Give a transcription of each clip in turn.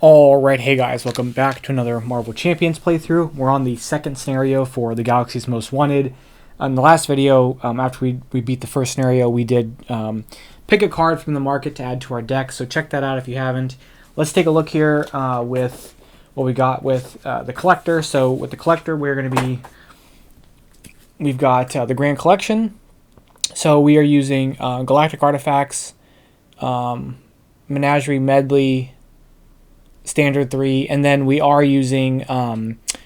Alright, hey guys, welcome back to another Marvel Champions playthrough. We're on the second scenario for the Galaxy's Most Wanted. In the last video, after we beat the first scenario, we did pick a card from the market to add to our deck, so check that out if you haven't. Let's take a look here with what we got with the Collector. So with the Collector, we've got the Grand Collection. So we are using Galactic Artifacts, Menagerie Medley, Standard 3, and then we are using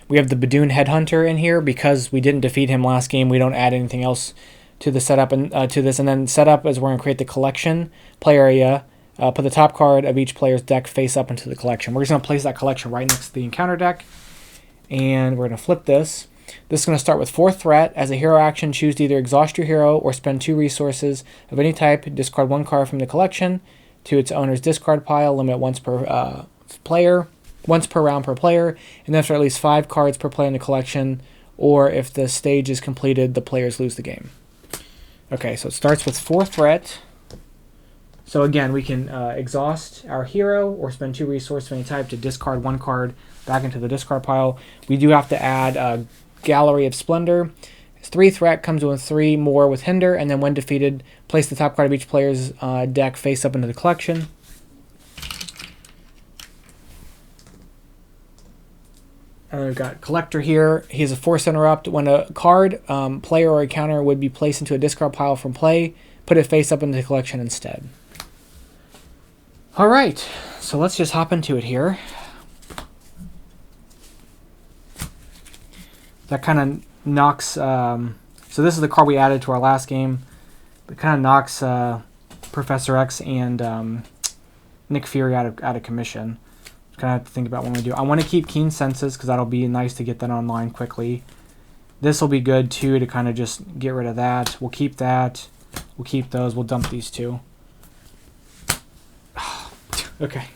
we have the Badoon Headhunter in here because we didn't defeat him last game. We don't add anything else to the setup and to this. And then setup is we're going to create the collection play area, put the top card of each player's deck face up into the collection. We're just going to place that collection right next to the encounter deck, and we're going to flip this. This is going to start with 4th threat. As a hero action, choose to either exhaust your hero or spend 2 resources of any type. Discard 1 card from the collection to its owner's discard pile. Limit once per round per player, and then for at least 5 cards per player in the collection, or if the stage is completed, the players lose the game. Okay, so it starts with 4th threat. So again, we can exhaust our hero or spend 2 resources of any type to discard 1 card back into the discard pile. We do have to add Gallery of Splendor. 3 threat comes with 3 more with Hinder, and then when defeated, place the top card of each player's deck face up into the collection. We've got Collector here. He has a Force Interrupt. When a card, player, or a counter would be placed into a discard pile from play, put it face up into the collection instead. Alright, so let's just hop into it here. That kind of knocks... so this is the card we added to our last game. It kind of knocks Professor X and Nick Fury out of commission. Kind of have to think about what we do. I want to keep Keen Senses because that'll be nice to get that online quickly. This will be good too to kind of just get rid of that. We'll keep that. We'll keep those. We'll dump these two. Okay.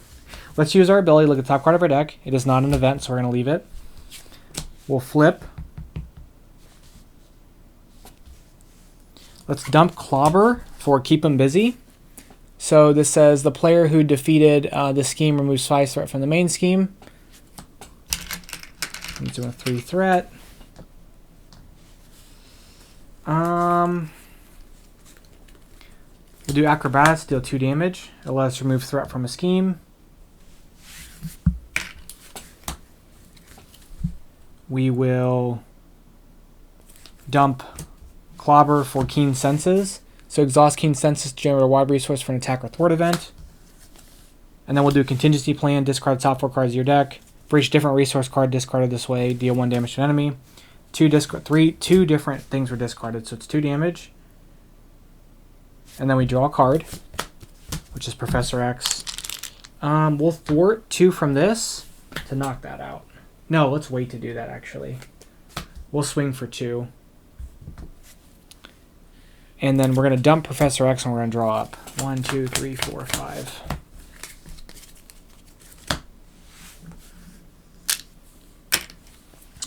Let's use our ability. Look at the top card of our deck. It is not an event, so we're going to leave it. We'll flip. Let's dump Clobber for Keep Him Busy. So this says the player who defeated the scheme removes 5 threat from the main scheme. I'm doing a 3 threat. We'll do Acrobatics, deal 2 damage. It'll let us remove threat from a scheme. We will dump Clobber for Keen Senses. So exhaust Keen Senses to generate a wide resource for an attack or thwart event. And then we'll do a contingency plan. Discard the top 4 cards of your deck. For each different resource card discarded this way, deal 1 damage to an enemy. 2 different things were discarded, so it's 2 damage. And then we draw a card, which is Professor X. We'll thwart 2 from this to knock that out. No, let's wait to do that, actually. We'll swing for 2. And then we're going to dump Professor X and we're going to draw up 1, 2, 3, 4, 5.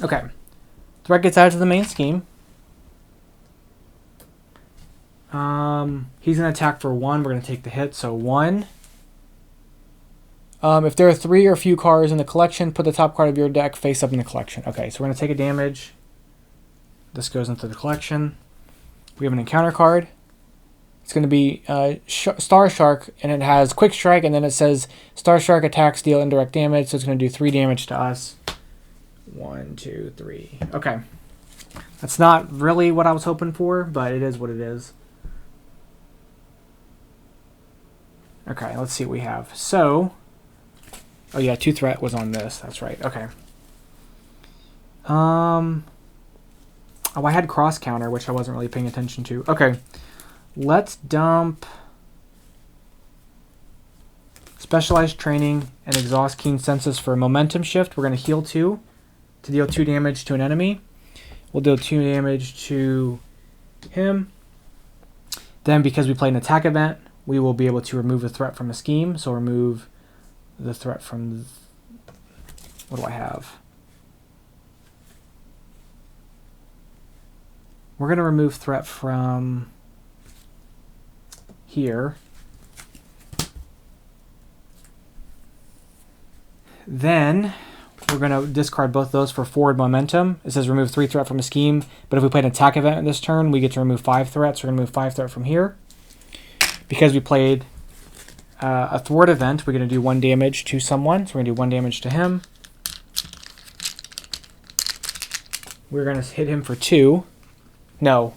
Okay. Threat gets added to the main scheme. He's going to attack for 1. We're going to take the hit. So 1. If there are 3 or few cards in the collection, put the top card of your deck face up in the collection. Okay, so we're going to take a damage. This goes into the collection. We have an encounter card. It's going to be Star Shark, and it has Quick Strike, and then it says Star Shark attacks deal indirect damage, so it's going to do 3 damage to us. 1, 2, 3. Okay. That's not really what I was hoping for, but it is what it is. Okay, let's see what we have. So, oh yeah, 2 threat was on this. That's right. Okay. Oh, I had cross counter, which I wasn't really paying attention to. Okay, let's dump Specialized Training and exhaust Keen Senses for Momentum Shift. We're going to heal 2 to deal 2 damage to an enemy. We'll deal 2 damage to him. Then, because we played an attack event, we will be able to remove a threat from a scheme. So remove the threat from... What do I have? We're going to remove threat from here. Then we're going to discard both those for forward momentum. It says remove 3 threat from a scheme, but if we play an attack event this turn, we get to remove 5 threats. We're going to remove 5 threat from here. Because we played a thwart event, we're going to do 1 damage to someone. So we're going to do 1 damage to him. We're going to hit him for 2. No.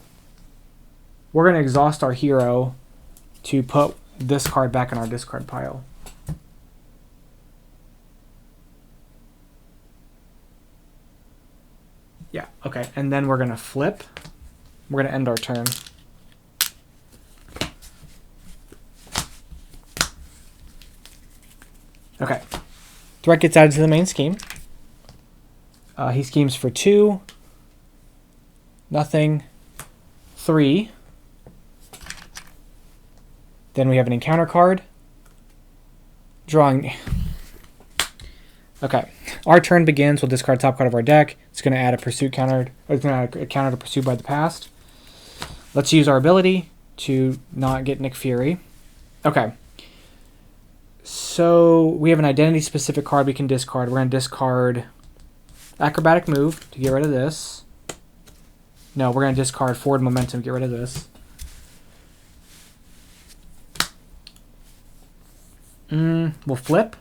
We're going to exhaust our hero to put this card back in our discard pile. Yeah, okay. And then we're going to flip. We're going to end our turn. Okay. Threat gets added to the main scheme. He schemes for 2. Nothing. 3. Then we have an encounter card. Drawing. Okay. Our turn begins. We'll discard top card of our deck. It's going to add a pursuit counter. Or it's going to add a counter to Pursued by the Past. Let's use our ability to not get Nick Fury. Okay. So we have an identity specific card we can discard. We're going to discard Acrobatic Move to get rid of this. No, we're going to discard Forward Momentum to get rid of this. We'll flip.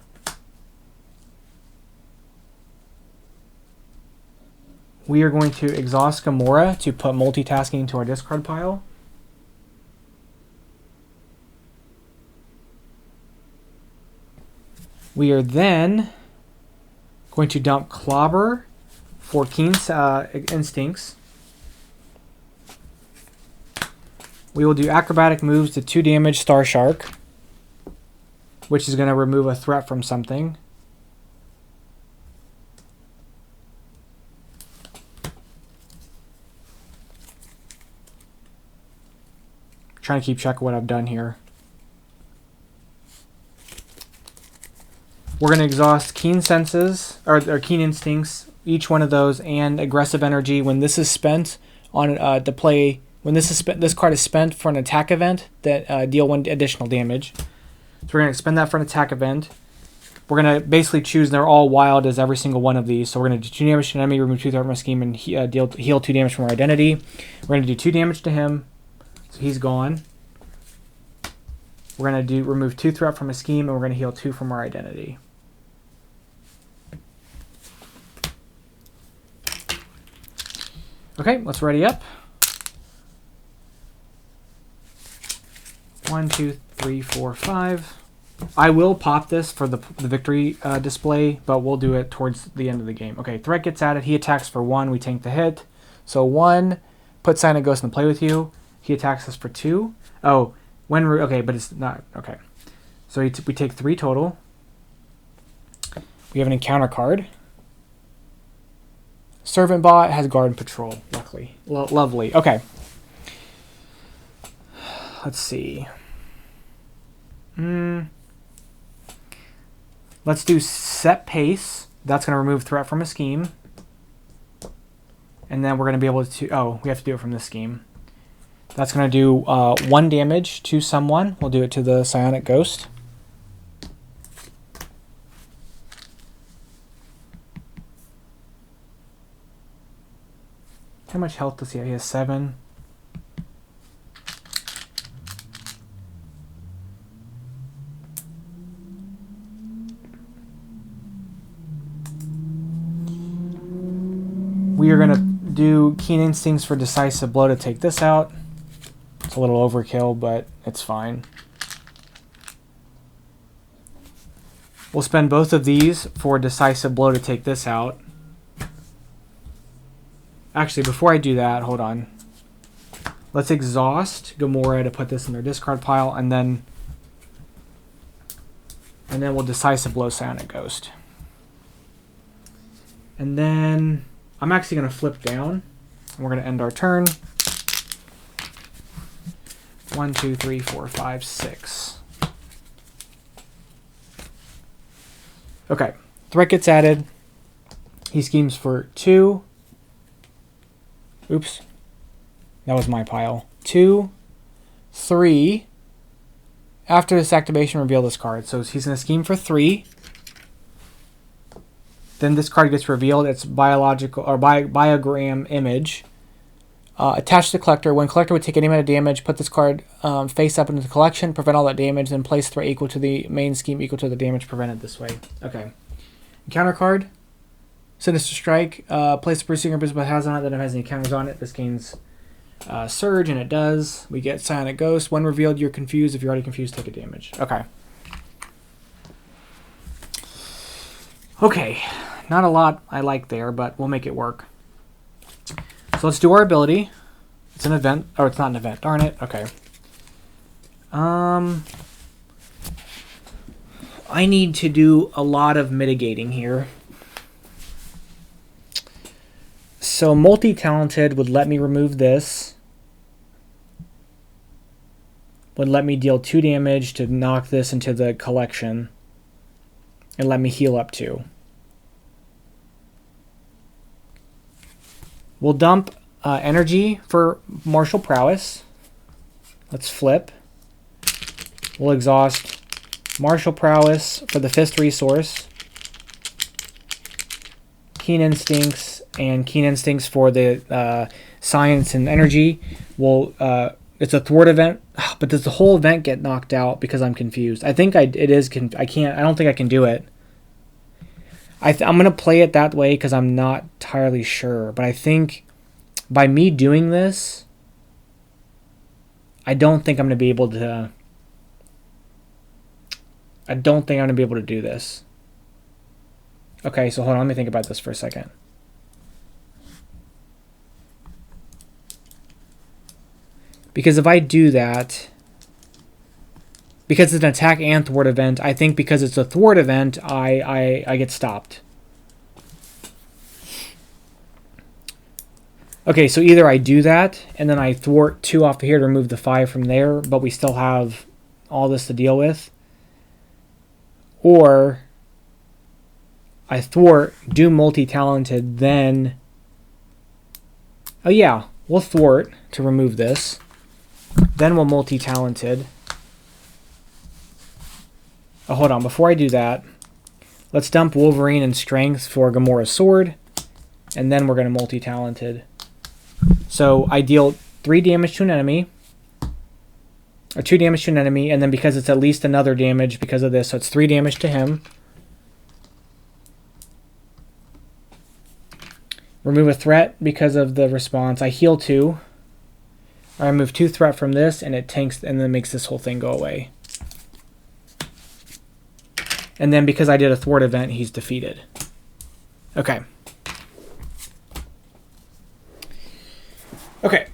We are going to exhaust Gamora to put Multitasking into our discard pile. We are then going to dump Clobber for Keen Instincts. We will do Acrobatic Moves to 2 damage Star Shark, which is going to remove a threat from something. Trying to keep track of what I've done here. We're going to exhaust Keen Senses, or Keen Instincts, each one of those, and Aggressive Energy. When this is spent on to play, when this card is spent for an attack event that deal 1 additional damage. So we're going to expend that for an attack event. We're going to basically choose, they're all wild as every single one of these. So we're going to do 2 damage to an enemy, remove 2 threat from a scheme, and heal 2 damage from our identity. We're going to do 2 damage to him, so he's gone. We're going to remove 2 threat from a scheme, and we're going to heal 2 from our identity. Okay, let's ready up. 1, 2, 3, 4, 5. I will pop this for the victory display, but we'll do it towards the end of the game. Okay, threat gets added. He attacks for 1. We tank the hit. So 1, put Silent Ghost in play with you. He attacks us for 2. Oh, okay, but it's not. Okay. So we take 3 total. We have an encounter card. Servant Bot has Guard and Patrol, luckily. Lovely. Okay. Let's see. Let's do Set Pace. That's going to remove threat from a scheme. And then we're going to be able to... Oh, we have to do it from this scheme. That's going to do 1 damage to someone. We'll do it to the Psionic Ghost. How much health does he have? He has 7. We are going to do Keen Instincts for Decisive Blow to take this out. It's a little overkill, but it's fine. We'll spend both of these for Decisive Blow to take this out. Actually, before I do that, hold on. Let's exhaust Gamora to put this in their discard pile, and then we'll Decisive Blow Psionic Ghost. And then I'm actually going to flip down, and we're going to end our turn. 1, 2, 3, 4, 5, 6. Okay, threat gets added. He schemes for 2. Oops. That was my pile. 2, 3. After this activation, reveal this card. So he's going to scheme for 3. Then this card gets revealed. It's biological or biogram image. Attached to the collector. When collector would take any amount of damage, put this card face up into the collection, prevent all that damage, then place threat equal to the main scheme equal to the damage prevented this way. Okay. Counter card. Sinister Strike. Place the pursuing or business has on it, then it has any counters on it. This gains Surge, and it does. We get Psionic Ghost. When revealed, you're confused. If you're already confused, take a damage. Okay. Okay. Not a lot I like there, but we'll make it work. So let's do our ability. It's an event. Oh, it's not an event. Darn it. Okay. I need to do a lot of mitigating here. So Multi-Talented would let me remove this. Would let me deal 2 damage to knock this into the collection. And let me heal up 2. We'll dump energy for martial prowess. Let's flip. We'll exhaust martial prowess for the 5th resource. Keen instincts and keen instincts for the science and energy. We'll it's a thwart event, but does the whole event get knocked out because I'm confused? I think it is. I don't think I can do it. I'm going to play it that way because I'm not entirely sure. But I think by me doing this, I don't think I'm going to be able to... I don't think I'm going to be able to do this. Okay, so hold on. Let me think about this for a second. Because if I do that... Because it's an attack and thwart event, I think because it's a thwart event, I get stopped. Okay, so either I do that, and then I thwart 2 off here to remove the 5 from there, but we still have all this to deal with. Or I thwart, do Multi-Talented, then... Oh yeah, we'll thwart to remove this. Then we'll Multi-Talented. Oh, hold on. Before I do that, let's dump Wolverine and Strength for Gamora's Sword. And then we're going to Multi-Talented. So I deal 3 damage to an enemy. Or 2 damage to an enemy. And then because it's at least another damage because of this, so it's 3 damage to him. Remove a threat because of the response. I heal 2. I remove 2 threat from this, and it tanks and then makes this whole thing go away. And then because I did a thwart event, he's defeated. Okay. Okay.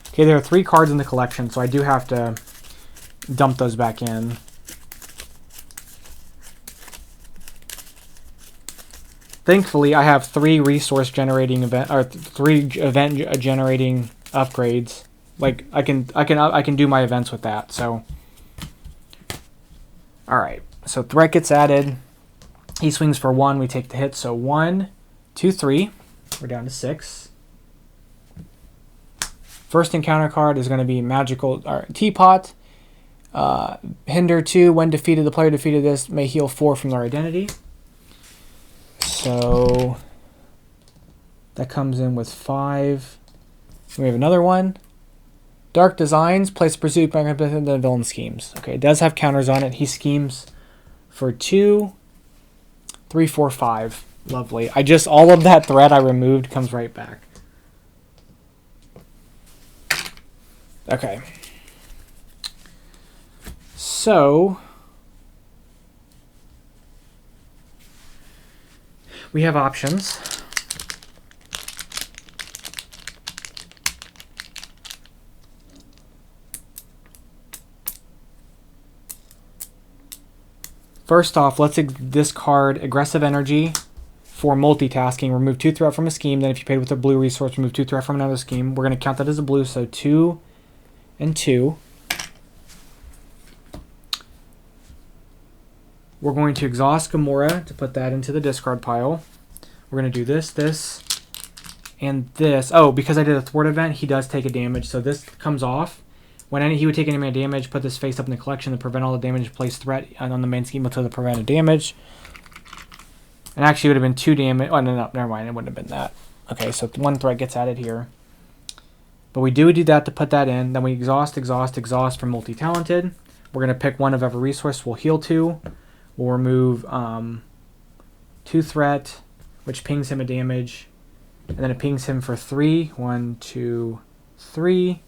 Okay, there are 3 cards in the collection, so I do have to dump those back in. Thankfully, I have 3 resource generating event or 3 event generating upgrades. Like I can do my events with that. So, all right. So threat gets added. He swings for 1. We take the hit. So 1, 2, 3. We're down to 6. First encounter card is going to be magical teapot. Hinder 2. When defeated, the player defeated this may heal 4 from their identity. So that comes in with 5. We have another one. Dark Designs. Place pursuit by the villain schemes. Okay, it does have counters on it. He schemes for 2, 3, 4, 5. Lovely. All of that threat I removed comes right back. Okay. So we have options. First off, let's discard Aggressive Energy for Multitasking. Remove 2 threat from a scheme. Then if you paid with a blue resource, remove 2 threat from another scheme. We're going to count that as a blue, so 2 and 2. We're going to exhaust Gamora to put that into the discard pile. We're going to do this, this, and this. Oh, because I did a thwart event, he does take a damage, so this comes off. When he would take any damage, put this face up in the collection to prevent all the damage, place threat on the main scheme until the prevented damage. And actually, it would have been 2 damage. Oh, no, never mind. It wouldn't have been that. Okay, so 1 threat gets added here. But we do that to put that in. Then we exhaust from Multi-Talented. We're going to pick one of every resource. We'll heal 2. We'll remove 2 threat, which pings him a damage. And then it pings him for 3. 1, 2, 3.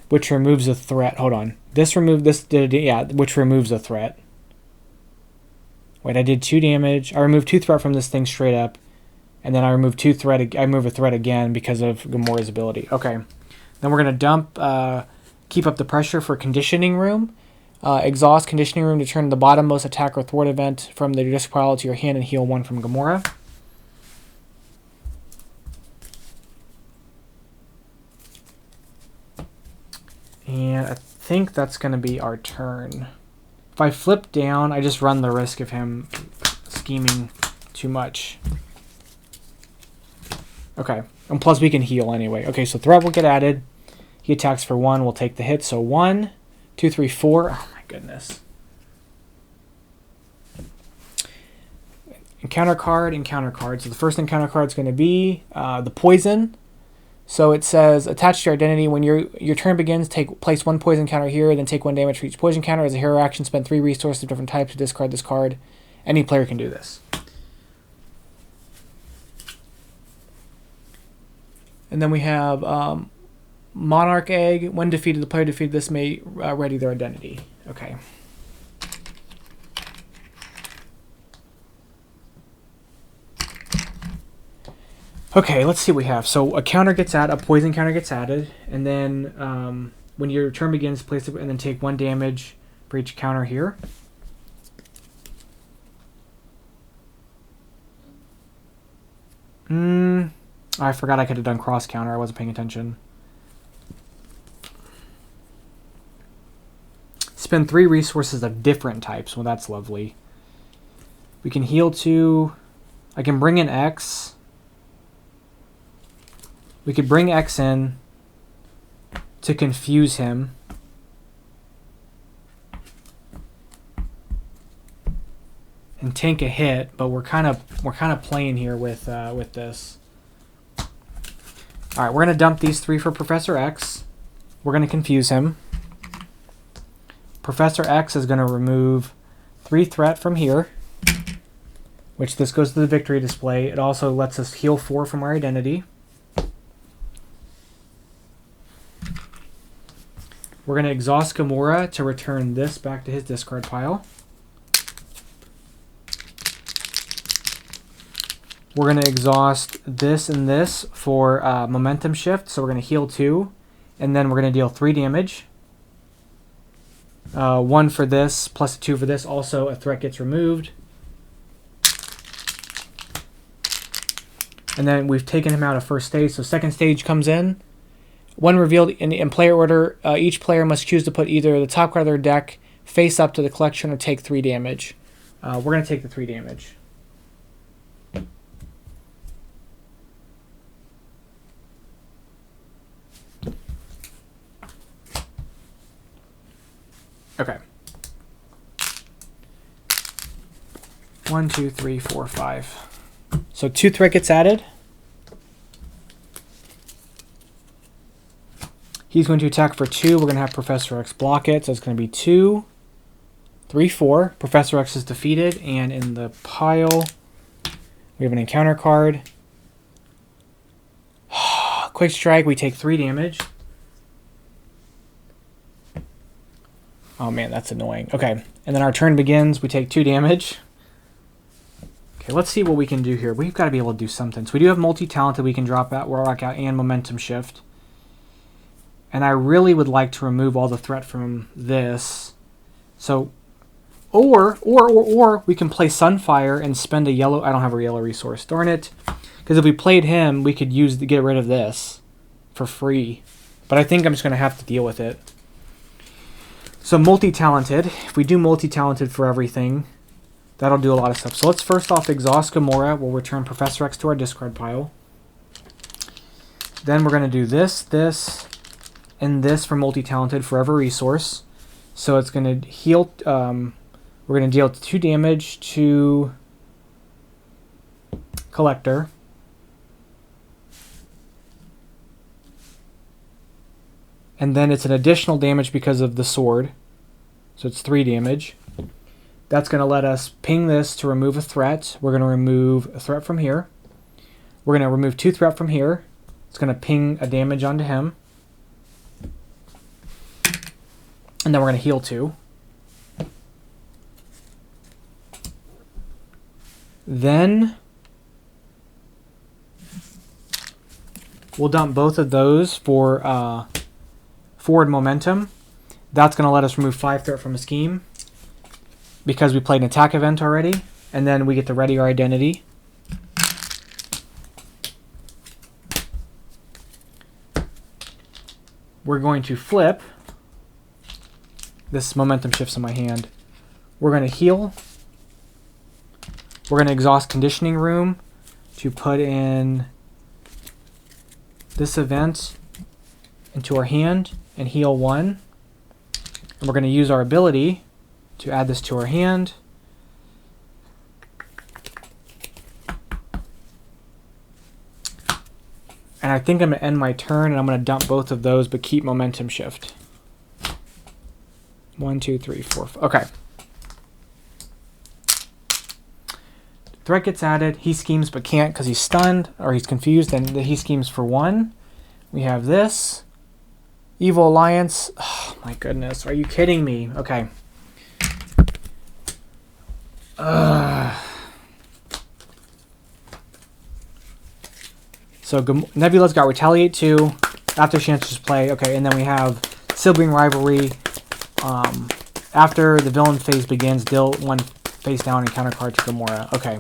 Which removes a threat. Hold on. Which removes a threat. Wait, I did 2 damage. I removed 2 threat from this thing straight up. And then I removed 2 threat. I remove a threat again because of Gamora's ability. Okay. Then we're going to dump, keep up the pressure for Conditioning Room. Exhaust Conditioning Room to turn the bottommost attack or thwart event from the disc pile to your hand and heal 1 from Gamora. And I think that's going to be our turn. If I flip down, I just run the risk of him scheming too much. Okay. And plus we can heal anyway. Okay, so threat will get added. He attacks for 1. We'll take the hit. So 1, 2, 3, 4. Oh my goodness. Encounter card, encounter card. So the first encounter card is going to be the poison. So it says, attached to your identity, when your turn begins, place 1 poison counter here, then take 1 damage for each poison counter. As a hero action, spend 3 resources of different types to discard this card. Any player can do this. And then we have Monarch Egg. When defeated, the player defeated this may ready their identity. Okay. Okay, let's see what we have. So a counter gets added, a poison counter gets added, and then when your turn begins, place it and then take 1 damage for each counter here. I forgot I could have done cross counter. I wasn't paying attention. Spend 3 resources of different types. Well, that's lovely. We can heal 2. I can bring in X. We could bring X in to confuse him. And tank a hit, but we're kind of playing here with this. All right, we're gonna dump these 3 for Professor X. We're gonna confuse him. Professor X is gonna remove 3 threat from here, which this goes to the victory display. It also lets us heal 4 from our identity. We're going to exhaust Gamora to return this back to his discard pile. We're going to exhaust this and this for momentum shift. So we're going to heal 2. And then we're going to deal 3 damage. 1 for this, plus 2 for this. Also, a threat gets removed. And then we've taken him out of first stage. So second stage comes in. When revealed in player order, each player must choose to put either the top card of their deck face up to the collection or take 3 damage. We're going to take the 3 damage. Okay. 1, 2, 3, 4, 5. So 2 threat gets added. He's going to attack for 2. We're going to have Professor X block it. So it's going to be 2, 3, 4. Professor X is defeated. And in the pile, we have an encounter card. Quick Strike. We take 3 damage. Oh, man, that's annoying. Okay. And then our turn begins. We take 2 damage. Okay, let's see what we can do here. We've got to be able to do something. So we do have Multi-Talented. We can drop out, Warlock out, and Momentum Shift. And I really would like to remove all the threat from this. So, or we can play Sunfire and spend a yellow. I don't have a yellow resource. Darn it. Because if we played him, we could get rid of this for free. But I think I'm just going to have to deal with it. So Multi-Talented. If we do Multi-Talented for everything, that'll do a lot of stuff. So let's first off exhaust Gamora. We'll return Professor X to our discard pile. Then we're going to do this, this, and this for Multitalented for every resource. So it's going to heal. We're going to deal 2 damage to Collector. And then it's an additional damage because of the sword. So it's 3 damage. That's going to let us ping this to remove a threat. We're going to remove a threat from here. We're going to remove 2 threat from here. It's going to ping a damage onto him. And then we're going to heal 2. Then we'll dump both of those for forward momentum. That's going to let us remove 5 threat from a scheme because we played an attack event already. And then we get to ready our identity. We're going to flip. This momentum shifts in my hand. We're going to heal. We're going to exhaust Conditioning Room to put in this event into our hand and heal 1. And we're going to use our ability to add this to our hand. And I think I'm going to end my turn and I'm going to dump both of those but keep momentum shift. 1, 2, 3, 4, 5. Okay. Threat gets added. He schemes but can't because he's stunned or he's confused, and he schemes for 1. We have this. Evil Alliance. Oh my goodness. Are you kidding me? Okay. So Nebula's got Retaliate 2. After she enters play. Okay, and then we have Sibling Rivalry. After the villain phase begins, deal 1 face down and counter card to Gamora. Okay.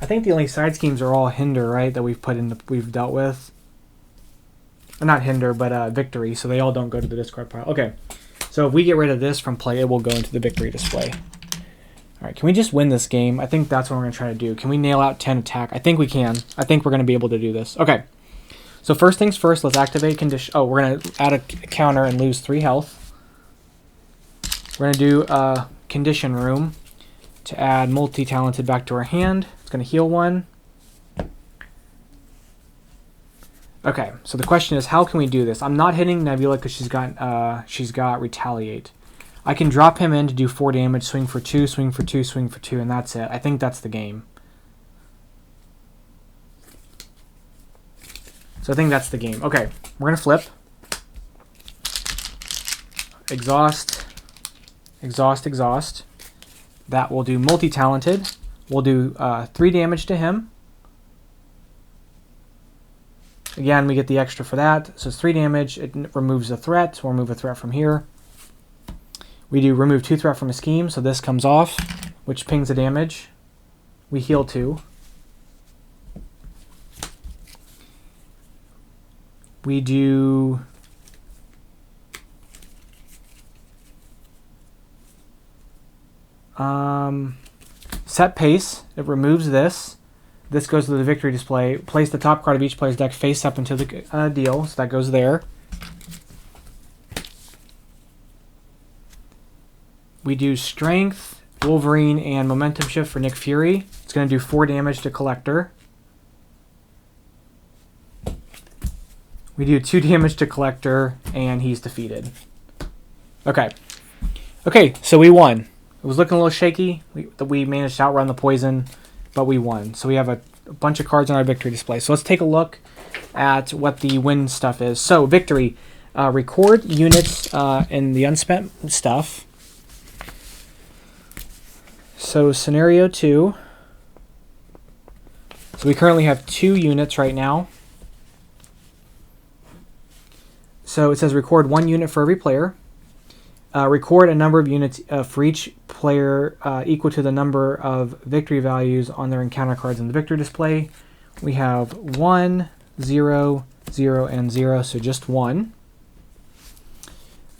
I think the only side schemes are all Hinder, right? That we've dealt with. Or not Hinder, but Victory. So they all don't go to the discard pile. Okay. So if we get rid of this from play, it will go into the Victory display. All right. Can we just win this game? I think that's what we're going to try to do. Can we nail out 10 attack? I think we can. I think we're going to be able to do this. Okay. So first things first, let's activate condition. Oh, we're going to add a counter and lose 3 health. We're going to do a Condition Room to add Multi-Talented back to our hand. It's going to heal 1. Okay, so the question is, how can we do this? I'm not hitting Nebula because she's got Retaliate. I can drop him in to do 4 damage, swing for 2, swing for 2, swing for 2, and that's it. I think that's the game. So I think that's the game. Okay, we're going to flip. Exhaust. Exhaust, exhaust. That will do Multi-Talented. We'll do 3 damage to him. Again, we get the extra for that. So it's 3 damage. It removes a threat. We'll remove a threat from here. We do remove 2 threat from a scheme. So this comes off, which pings the damage. We heal 2. We do... set pace. It removes this. This goes to the victory display. Place the top card of each player's deck face up into the deal. So that goes there. We do strength, Wolverine, and momentum shift for Nick Fury. It's going to do 4 damage to Collector. We do 2 damage to Collector, and he's defeated. Okay. Okay, so we won. It was looking a little shaky. We managed to outrun the poison, but we won. So we have a bunch of cards on our victory display. So let's take a look at what the win stuff is. So victory, record units in the unspent stuff. So scenario 2. So we currently have 2 units right now. So it says record 1 unit for every player. Record a number of units for each player equal to the number of victory values on their encounter cards in the victory display. We have 1, 0, 0, and 0, so just 1.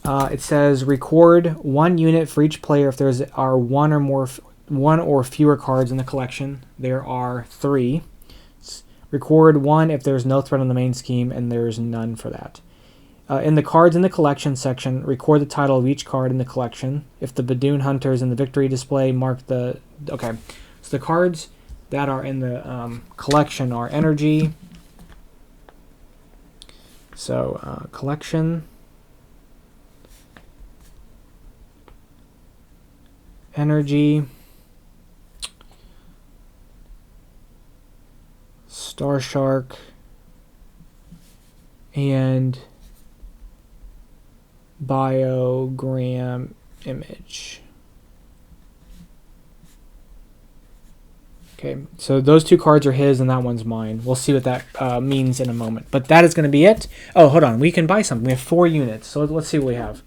It says record 1 unit for each player if there's are one or fewer cards in the collection. There are 3. Record 1 if there's no threat on the main scheme, and there's none for that. In the cards in the collection section, record the title of each card in the collection. If the Badoon Hunter is in the victory display, mark the... Okay, so the cards that are in the collection are energy. So, collection... Energy... Star Shark... and... Biogram image. Okay, so those 2 cards are his and that one's mine. We'll see what that means in a moment. But that is going to be it. Oh, hold on. We can buy something. We have 4 units. So let's see what we have.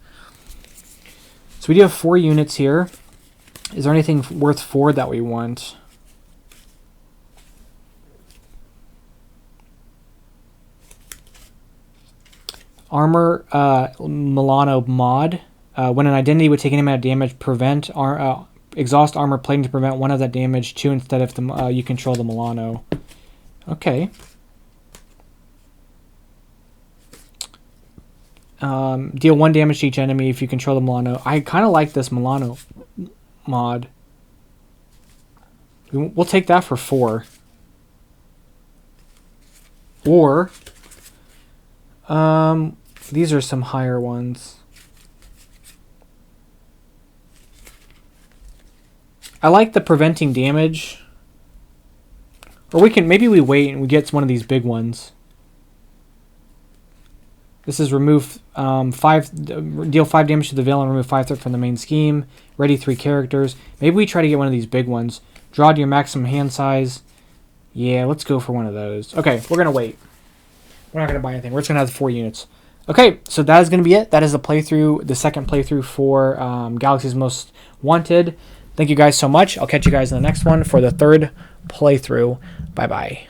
So we do have 4 units here. Is there anything worth 4 that we want? Armor Milano mod. When an identity would take any amount of damage, exhaust armor plating to prevent 1 of that damage, 2 instead if you control the Milano. Okay. Deal 1 damage to each enemy if you control the Milano. I kind of like this Milano mod. We'll take that for 4. Or... these are some higher ones. I like the preventing damage. Or maybe we wait and we get one of these big ones. This is remove deal 5 damage to the villain, remove 5 threat from the main scheme. Ready 3 characters. Maybe we try to get one of these big ones. Draw to your maximum hand size. Yeah, let's go for one of those. Okay, we're gonna wait. We're not going to buy anything. We're just going to have the 4 units. Okay, so that is going to be it. That is the second playthrough for Galaxy's Most Wanted. Thank you guys so much. I'll catch you guys in the next one for the 3rd playthrough. Bye-bye.